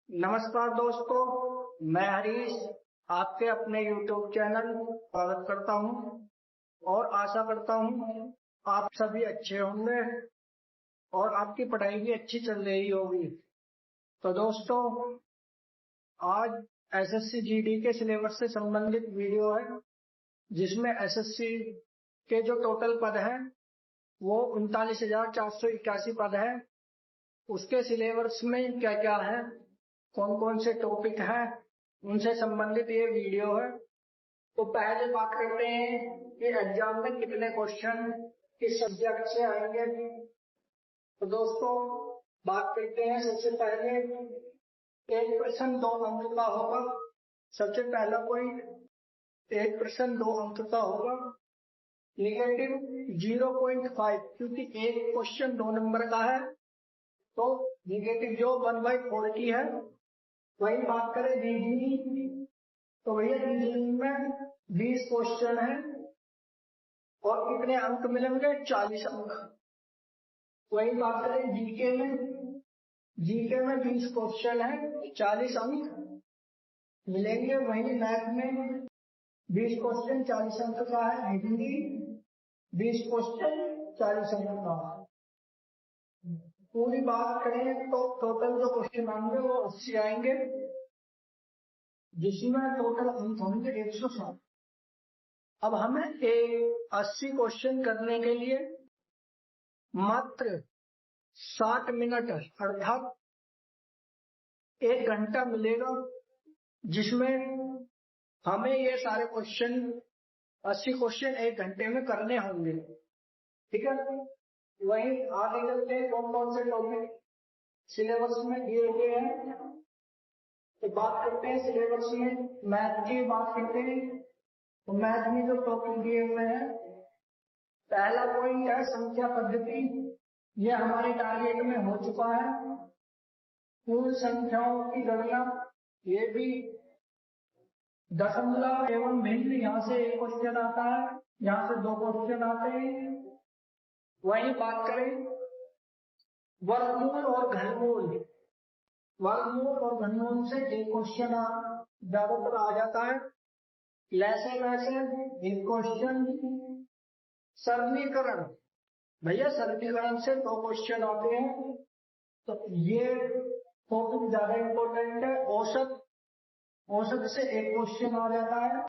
नमस्कार दोस्तों, मैं हरीश आपके अपने YouTube चैनल स्वागत करता हूं और आशा करता हूं आप सभी अच्छे होंगे और आपकी पढ़ाई भी अच्छी चल रही होगी। तो दोस्तों, आज एसएससी जीडी के सिलेबस से संबंधित वीडियो है, जिसमें एसएससी के जो टोटल पद हैं वो 39,481 पद है। उसके सिलेबस में क्या क्या है, कौन कौन से टॉपिक हैं, उनसे संबंधित ये वीडियो है। तो पहले बात करते हैं कि एग्जाम में कितने क्वेश्चन किस सब्जेक्ट से आएंगे। तो दोस्तों, बात करते हैं सबसे पहले एक प्रश्न 2 अंक का होगा। सबसे पहला पॉइंट, एक प्रश्न 2 अंक का होगा। निगेटिव 0.5, क्योंकि एक क्वेश्चन 2 नंबर का है तो निगेटिव जो 1/4 की है। वही बात करें रीजनिंग, तो भैया रीजनिंग में 20 क्वेश्चन है और कितने अंक मिलेंगे? 40 अंक। वही बात करें जीके में 20 क्वेश्चन है, 40 अंक मिलेंगे। वही मैथ में 20 क्वेश्चन 40 अंक का है, हिंदी 20 क्वेश्चन 40 अंक का है। पूरी बात करें तो टोटल जो क्वेश्चन आएंगे वो 80 आएंगे, जिसमें टोटल अंक होंगे 160। अब हमें 80 क्वेश्चन करने के लिए मात्र 60 मिनट अर्थात 1 घंटा मिलेगा, जिसमें हमें ये सारे क्वेश्चन 80 क्वेश्चन 1 घंटे में करने होंगे। ठीक है, वहीं आगे चलते हैं कौन कौन से टॉपिक सिलेबस में दिए हुए हैं। तो बात करते हैं सिलेबस में मैथ की बात करते हैं। तो मैथ में जो टॉपिक दिए हुए हैं, पहला पॉइंट है संख्या पद्धति। यह हमारे टारगेट में हो चुका है। पूर्ण संख्याओं की गणना, ये भी दशमलव एवं भिन्न, यहाँ से एक क्वेश्चन आता है, यहाँ से 2 क्वेश्चन आते हैं। वही बात करें वर्गमूल और घनमूल, वर्गमूल और घनमूल से एक क्वेश्चन ज्यादातर आ जाता है। लैसे वैसे एक क्वेश्चन। सरलीकरण, भैया सरलीकरण से 2 क्वेश्चन आते हैं, तो ये टॉपिक ज्यादा इंपॉर्टेंट है। औसत से एक क्वेश्चन आ जाता है।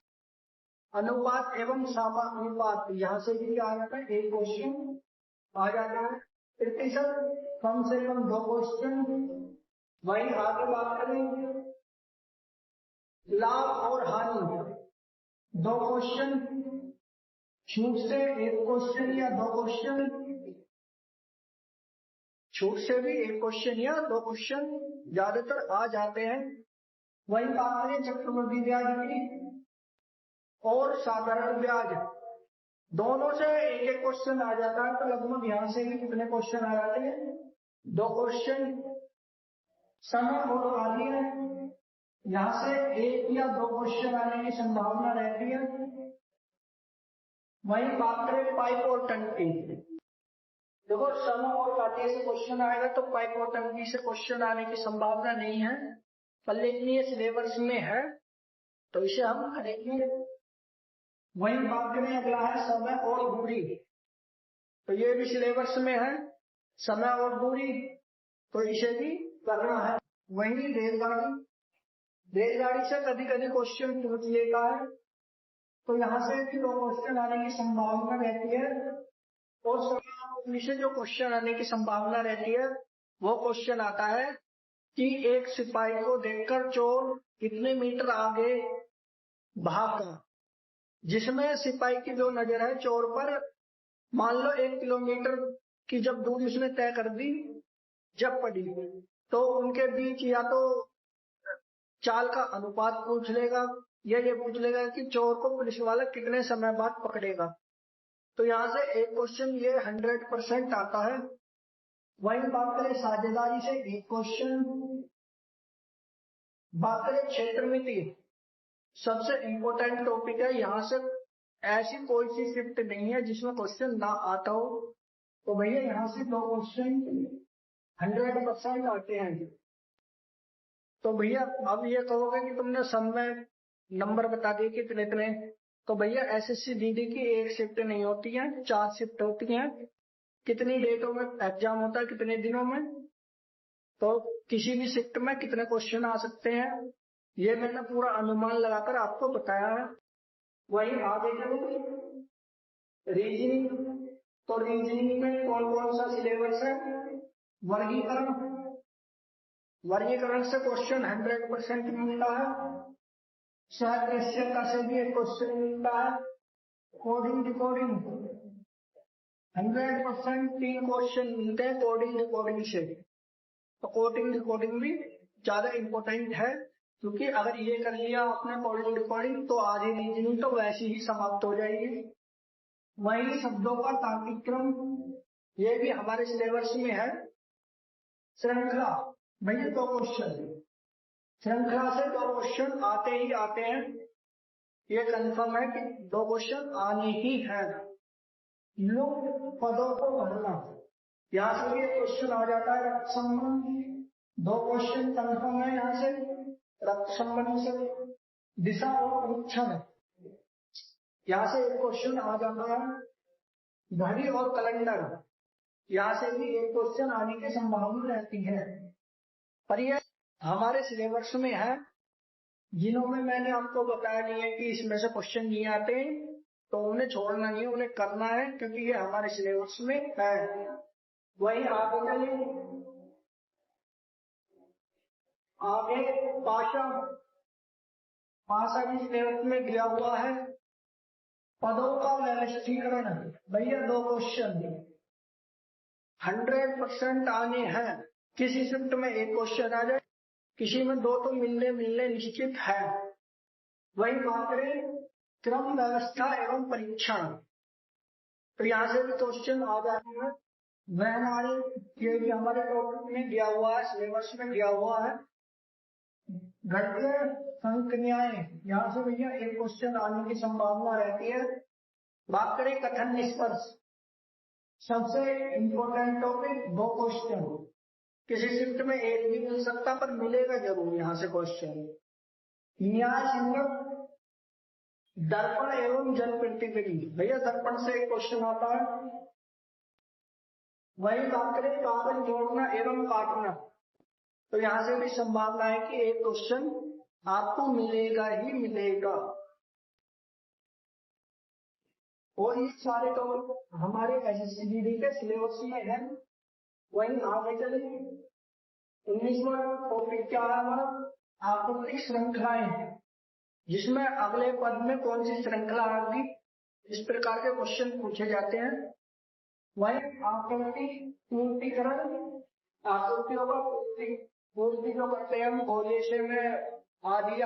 अनुपात एवं समानुपात, यहाँ से भी आ जाता है, एक क्वेश्चन आ जाता है। प्रतिशत, कम से कम 2 क्वेश्चन। वही आगे बात करेंगे लाभ और हानि, 2 क्वेश्चन। छूट से एक क्वेश्चन या 2 क्वेश्चन, छूट से भी एक क्वेश्चन या 2 क्वेश्चन ज्यादातर आ जाते हैं। वही बात करें चक्रवृद्धि ब्याज की और साधारण ब्याज, दोनों से एक एक क्वेश्चन आ जाता है। तो लगभग यहाँ से भी कितने क्वेश्चन आ जाते हैं? 2 क्वेश्चन। समय और कार्य, यहाँ से 1 या 2 क्वेश्चन आने की संभावना रहती है। वही बात करें पाइप और टंकी, देखो समय और कार्य से क्वेश्चन आएगा तो पाइप और टंकी से क्वेश्चन आने की संभावना नहीं है, पर लेकिन ये सिलेबस में है तो इसे हम करेंगे। वही बात करें अगला है समय और दूरी, तो ये भी सिलेबस में है, समय और दूरी, तो इसे भी करना है। वही रेलगाड़ी से कभी कभी क्वेश्चन पूछ लेता है, तो यहाँ से भी 2 क्वेश्चन आने की संभावना रहती है। और समय से जो क्वेश्चन आने की संभावना रहती है वो क्वेश्चन आता है कि एक सिपाही को देखकर चोर कितने मीटर आगे भागा, जिसमें सिपाही की जो नजर है चोर पर, मान लो 1 किलोमीटर की जब दूरी उसने तय कर दी जब पड़ी, तो उनके बीच या तो चाल का अनुपात पूछ लेगा या ये पूछ लेगा कि चोर को पुलिस वाला कितने समय बाद पकड़ेगा। तो यहाँ से एक क्वेश्चन ये 100% आता है। वही बात करें साझेदारी से एक क्वेश्चन। बात करें क्षेत्रमिति, सबसे इंपॉर्टेंट टॉपिक है। यहाँ से ऐसी कोई सी शिफ्ट नहीं है जिसमें क्वेश्चन ना आता हो, तो भैया यहाँ से 2 क्वेश्चन 100% आते हैं। तो भैया अब ये कहोगे कि तुमने सब में नंबर बता दिए कितने इतने। तो भैया एसएससी जीडी की एक शिफ्ट नहीं होती है, 4 शिफ्ट होती हैं। कितनी डेटों में एग्जाम होता है, कितने दिनों में, तो किसी भी शिफ्ट में कितने क्वेश्चन आ सकते हैं, ये मैंने पूरा अनुमान लगाकर आपको बताया है। वही आगे चलो रीजनिंग। तो रीजनिंग में कौन कौन सा सिलेबस है। वर्गीकरण, वर्गीकरण से क्वेश्चन 100% मिलता है। सहकृष्यता से भी एक क्वेश्चन मिलता है। कोडिंग डिकोडिंग 100% 3 क्वेश्चन मिलते हैं कोडिंग डिकोडिंग से। तो कोडिंग डिकोडिंग भी ज्यादा इंपॉर्टेंट है, क्योंकि अगर ये कर लिया आपने कोडिंग डिकोडिंग तो आधी रीजनिंग तो वैसे ही समाप्त हो जाएगी। वही शब्दों का तार्किक क्रम, ये भी हमारे सिलेबस में है। श्रृंखला, भैया 2 क्वेश्चन, श्रृंखला से 2 क्वेश्चन आते ही आते हैं, ये कंफर्म है कि 2 क्वेश्चन आने ही है। लुप्त पदों को भरना, यहाँ से भी एक क्वेश्चन आ जाता है रक्त संबंध, 2 क्वेश्चन कंफर्म है यहाँ से रक्त संबंध से। दिशा और परीक्षण, यहाँ से एक क्वेश्चन आ जाता है। घड़ी और कैलेंडर, यहाँ से भी एक क्वेश्चन आने की संभावना रहती है। पर यह हमारे सिलेबस में है, जिन्हों में मैंने आपको बताया नहीं है कि इसमें से क्वेश्चन नहीं आते, तो उन्हें छोड़ना नहीं है, उन्हें करना है, क्योंकि ये हमारे सिलेबस में है। वही आगे चले, आगे भाषा, भाषा भी सिलेबस में दिया हुआ है। पदों का व्यवस्थीकरण, भैया 2 क्वेश्चन 100% आने हैं। किसी शिफ्ट में एक क्वेश्चन आ जाए, किसी में 2 तो मिलने निश्चित है। वही बात करें क्रम व्यवस्था एवं परीक्षण, तो यहाँ से भी क्वेश्चन आ जाते हैं। वह हमारे ये भी हमारे टॉपिक में दिया हुआ है, सिलेबस में दिया हुआ है। गणितीय संक्रियाएं, यहाँ से भैया एक क्वेश्चन आने की संभावना रहती है। बात करें कथन निष्कर्ष, सबसे इंपॉर्टेंट टॉपिक 2 क्वेश्चन, किसी शिफ्ट में एक भी मिल सकता पर मिलेगा जरूर यहाँ से क्वेश्चन। न्याय संगत दर्पण एवं जनप्रतिनिधि, भैया दर्पण से एक क्वेश्चन आता है। वही बात करें कागज जोड़ना एवं काटना, तो यहाँ से भी संभावना है कि एक क्वेश्चन आपको मिलेगा ही मिलेगा। और ये सारे टॉपिक हमारे एसएससी जीडी के सिलेबस में है। वही आगे चले 19वां टॉपिक क्या है हमारा, आकृतिक श्रृंखलाएं, जिसमें अगले पद में कौन सी श्रृंखला आएगी, इस प्रकार के क्वेश्चन पूछे जाते हैं। वही आकृति पूर्तिकरण, आकृतियों का पूर्ति जो करते हैं हम गोलेशे में आदि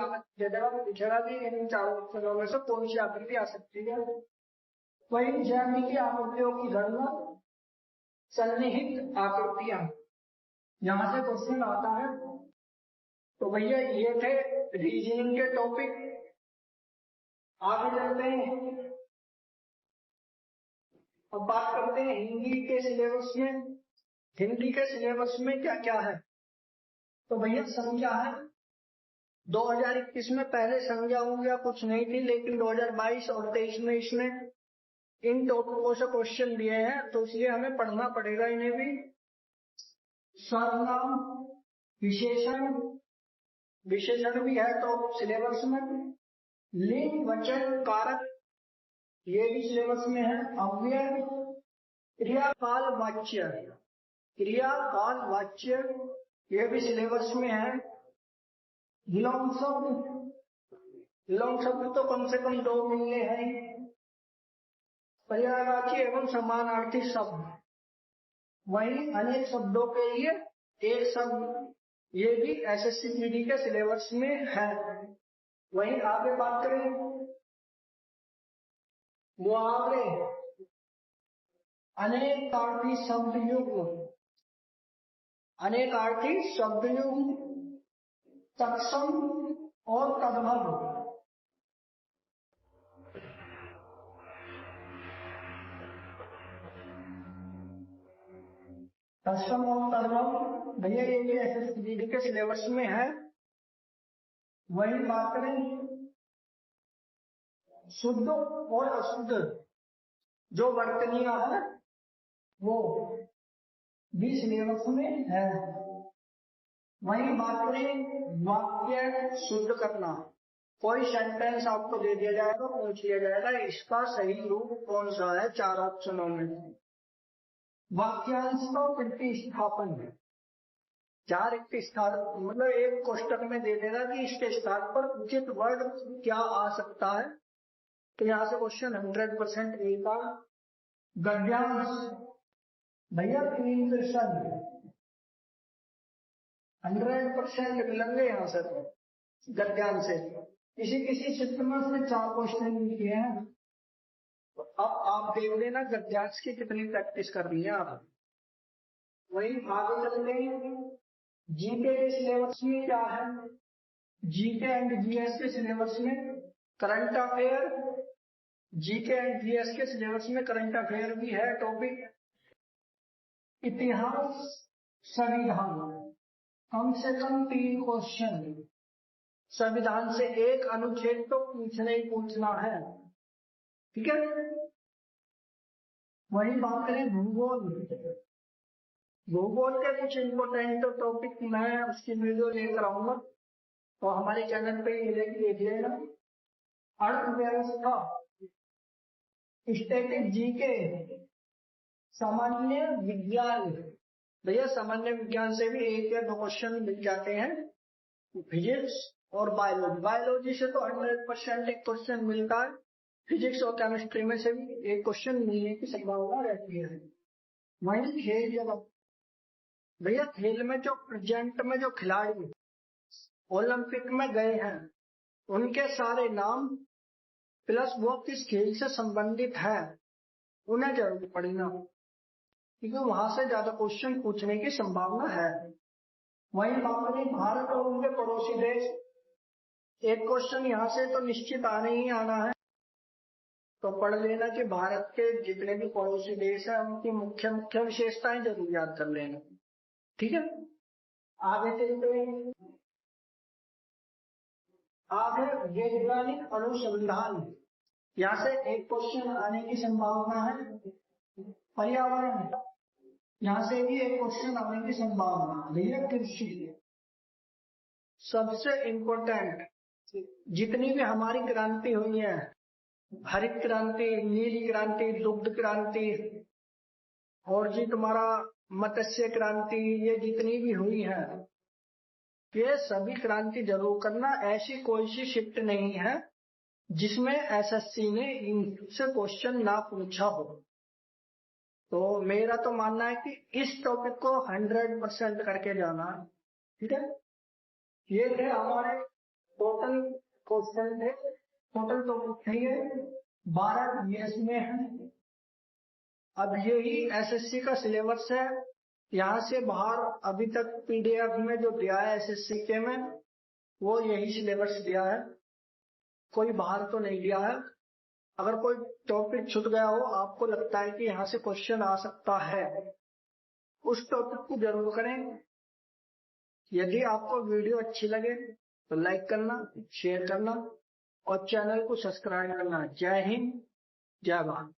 पिछड़ा भी, इन 4 ऑप्शनों में से कौन सी आकृति आ सकती है। वही ज्यामितीय आकृतियों की गणना, सन्निहित आकृतियां, यहां से क्वेश्चन आता है। तो भैया ये थे रीजनिंग के टॉपिक। आगे चलते हैं, अब बात करते हैं हिंदी के सिलेबस में। हिंदी के सिलेबस में क्या क्या है, तो भैया संज्ञा है। 2021 में पहले संज्ञा उंज्ञा कुछ नहीं थी, लेकिन 2022 और 23 में इसमें इन टॉपिकों से क्वेश्चन दिए हैं, तो इसलिए हमें पढ़ना पड़ेगा इन्हें भी। सर्वनाम, विशेषण, विशेषण भी है तो सिलेबस में। लिंग वचन कारक, ये भी सिलेबस में है। अव्यय, क्रियाकाल वाच्य, क्रियाकाल वाच्य, ये भी सिलेबस में है। विलोम शब्द, विलोम शब्द तो कम से कम 2 मिलने हैं। पर्यायवाची एवं समानार्थी शब्द, वही अनेक शब्दों के लिए एक शब्द, ये भी एसएससी जीडी के सिलेबस में है। वही आगे बात करें मुहावरे, अनेकार्थी शब्द युग्म, अनेकार्थी शब्द युग्म, तत्सम और तद्भव, तत्सम और तद्भव, भैया ये भी एसएससी जीडी के सिलेबस में है। वही बात करें शुद्ध और अशुद्ध जो वर्तनीय है वो भी सिलेबस में है। वही बात करें वाक्य शुद्ध करना, कोई सेंटेंस आपको दे दिया जाएगा, पूछ लिया जाएगा इसका सही रूप कौन सा है 4 ऑप्शनों में। वाक्यांश का प्रतिस्थापन है, 4 मतलब एक कोष्टक में दे देगा कि इसके स्थान पर उचित वर्ड क्या आ सकता है, तो यहां से क्वेश्चन 100% रहेगा। गद्यांश भैया 3 प्रश्न 100% मिलेंगे यहाँ से तो गद्यांश से। किसी चित्र में उसने 4 क्वेश्चन किए हैं, तो अब आप देख लेना गद्यांश की कितनी प्रैक्टिस कर रही है आप। वही आगे चलते हैं जीके के सिलेबस में क्या है, जीके एंड जीएस के सिलेबस में current affair, GK and GS के सिलेबस में करंट अफेयर भी है टॉपिक। इतिहास संविधान कम से कम 3 क्वेश्चन, संविधान से एक अनुच्छेद तो पूछना ही पूछना है, ठीक है। वही बात करें भूगोल, भूगोल के कुछ इंपोर्टेंट टॉपिक मैं उसकी वीडियो लेकर आऊंगा, तो हमारे चैनल पे देख लेना। अर्थव्यवस्था, स्टैटिक जीके, सामान्य विज्ञान, भैया सामान्य विज्ञान से भी 1 या 2 क्वेश्चन मिल जाते हैं। फिजिक्स और बायोलॉजी, बायोलॉजी से तो 100% एक क्वेश्चन मिलता है, फिजिक्स और केमिस्ट्री में से भी एक क्वेश्चन मिलने की संभावना रहती है। वही खेल जगत, भैया खेल में जो प्रेजेंट में जो खिलाड़ी ओलंपिक में गए हैं उनके सारे नाम प्लस वो किस खेल से संबंधित है उन्हें जरूर पढ़ना, क्योंकि वहां से ज्यादा क्वेश्चन पूछने की संभावना है। वही बात करें भारत और उनके पड़ोसी देश, एक क्वेश्चन यहाँ से तो निश्चित आने ही आना है, तो पढ़ लेना कि भारत के जितने भी पड़ोसी देश हैं उनकी मुख्य मुख्य विशेषताएं जरूर याद कर लेना, ठीक है। आगे चलते हैं, आगे वैज्ञानिक अनुसंधान, यहाँ से एक क्वेश्चन आने की संभावना है। पर्यावरण, यहाँ से भी एक क्वेश्चन आने की संभावना है। कृषि, सबसे इंपॉर्टेंट जितनी भी हमारी क्रांति हुई है, हरित क्रांति, नीली क्रांति, दुग्ध क्रांति और जी तुम्हारा मत्स्य क्रांति, ये जितनी भी हुई है ये सभी क्रांति जरूर करना। ऐसी कोई सी शिफ्ट नहीं है जिसमें एसएससी ने इनसे क्वेश्चन ना पूछा हो। तो मेरा तो मानना है कि इस टॉपिक को 100% करके जाना, ठीक है। ये थे हमारे टोटल क्वेश्चन थे, टोटल टॉपिक थे ये 12 जीएस में है। अब यही एसएससी का सिलेबस है, यहाँ से बाहर अभी तक पीडीएफ में जो दिया है एसएससी के में वो यही सिलेबस दिया है, कोई बाहर तो नहीं दिया है। अगर कोई टॉपिक छूट गया हो, आपको लगता है कि यहाँ से क्वेश्चन आ सकता है, उस टॉपिक को जरूर करें। यदि आपको वीडियो अच्छी लगे तो लाइक करना, शेयर करना और चैनल को सब्सक्राइब करना। जय हिंद, जय भारत।